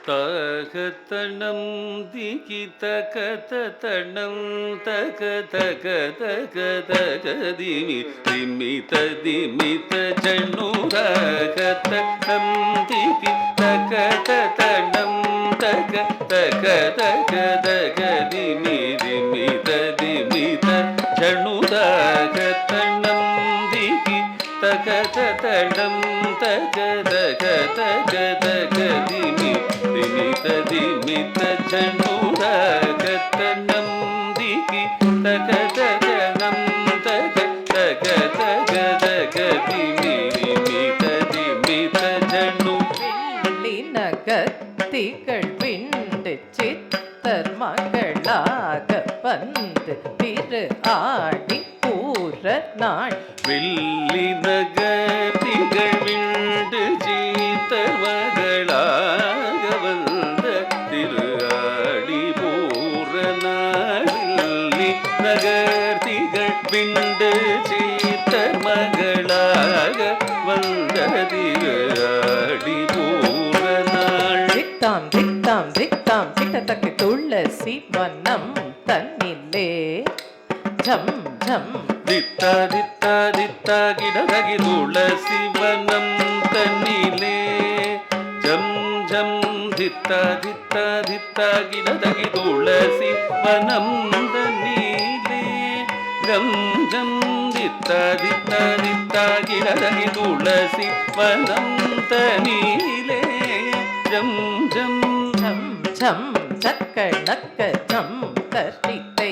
தாகத்தனம் திகி தகதனம் தக தக தக தக திமி திமித திமித ஜனுராகத்தனம் திகி தகதனம் தக தக தக தக திமி திமித திமித ஜனுராகத்தனம் திகி தகதனம் தக தக தக தக திமி திமித ஜனுராகத்தனம் திகி தக தகனம் தக தக தக தக திமி திமித ஜனு நகத்திகள் விண்டு சித்தர் மகளாக வந்து திரு ஆடி பூர நாள் வெள்ளி நகத்திகள் விண்டு சித்தர் மகளாக வந்த திரு ஆடி பூர நாளில் நகர்த்திகள் விண்டு சித்தர் மகளாக வந்த திரு ஆடி பூர நாள் தித்தாம் தித்தாம் தித்தாம் கிட்டத்தக்க துளசி வனம் தன்னிலே ஜம் ஜம் தித்தா தித்தா தித்தா கிடதகி துளசி வனம் தன்னிலே ஜம் ஜம் தித்தா தித்தா தித்தா கிடதகி துளசி வனம் தன்னிலே ஜம் ஜம் தித்தா தித்தா தித்தா கிடதகி துளசி வனம் தன்னிலே ஜம் ஜம் ஜம் ஜம் சக்க நக்க ஜம் தரித்தை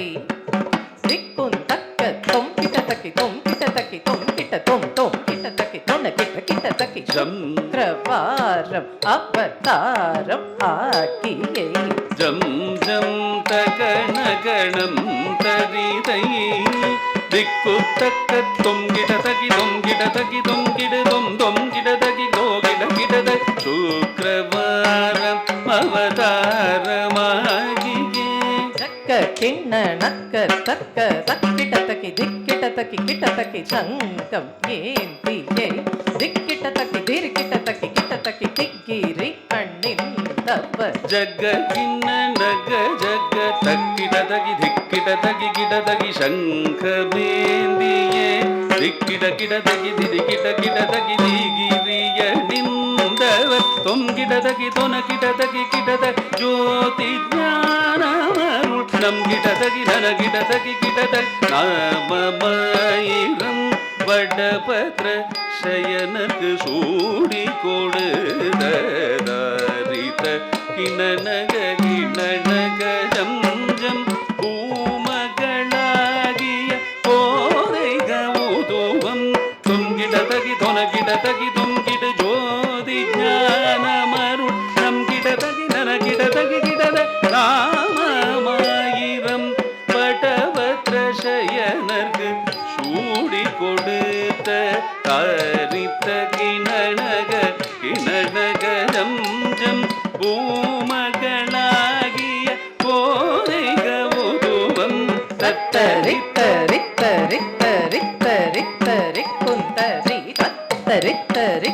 திக்குன் தக்க தொம் கிட்ட தக்கி தொம் கிட்ட தக்கி தொம் கிட்ட தொம் தொம் கிட்ட தக்கி தொன்ன கிட்ட கிட்ட தக்கி சந்திரவாரம் அவதாரம் ஆகியே ஜம் ஜம் தகணகணம் தரிதை திக்கு தக்க தொங்கிட தகி தொங்கிட தகி தொங்கிடு தொம் தொங்கிட தகி கோகிட கிடத சுக்கிரவாரம் அவதாரமாகியே நக்க கிண்ண நக்க தக்க தக்கிட்ட தக்கி திக்கிட்ட தக்கி கிட்ட தக்கி சங்கம் ஏந்தியே திக்கிட்ட தக்கி தீர்க்கிட்ட தக்கி கிட்ட தக்கி திக்கிரி கண்ணின் தவ ஜக கிண்ண நக ஜக தக்கிட தகி திக்கிட தகி கிட தகி சங்கமேந்தியே திக்கிட கிட தகி திரிக்கிட கிட தகி திகிரிய நின்றவர் தொங்கிட தகி தொன கிட தகி கிடத ஜோதி ஞானமருள் நம் கிட தகி நன கிட தகி கிடத நாமமயிரம் வடபத்ர சயனக்கு சூடி கொடுதரித கிணநக கிணநக ஜம் ஜம் பூமகளாகிய போதைக உதுவம் தொங்கிட தகி தொன கிட தகி தொங்கிட ஜோதி ஞானமருள் நம் கிட தகி நன கிட தகி கிடத நாமமயிரம் வடபத்ர சயனர்க்கு சூடி கொடுத்த தரித்த கிணநக கிணநக ஜம் ஜம் பூமகளாகிய போதைக உதுவம் தத்தரித்தரித்தரித்தரித்தரித்தரி குந்தரி தத்தரித்தரி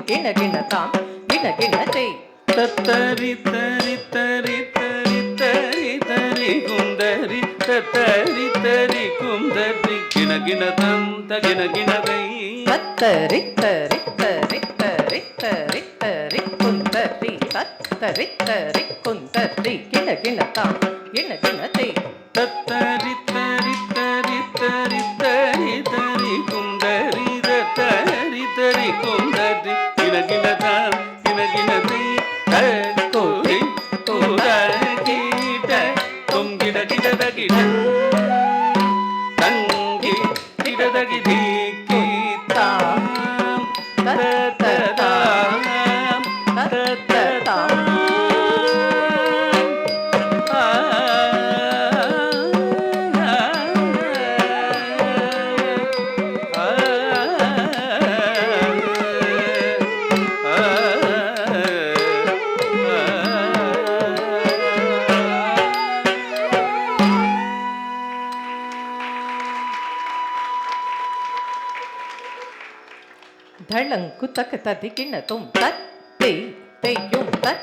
கிண கிணதாம் கிண கிணதை தத்தரி தரி தரி தரி தரி தரி குந்தரி தத்தரி தரி குந்தரி கிண கிணதம் தகிண கிணதை தத்தரித்தரித்தரித்தரித்தரி குந்தரி தத்தரித்தரி குந்தரி கிண கிணதாம் கிண கிணதை தத்தரி தரி தரி தரி தரி தரி குந்தரி தத்தரி தரி குந்தரி கிண கிணதம் கிண கிணதை கோரி கோரகிட தொங்கிட கிடதகிட தங்கி கிடதகி தீக்கிதாம் தத்ததாம் தத்ததாம் தளங்கு தக்க ததி கிண்ண தும் தத்தை தெய்யும் தத்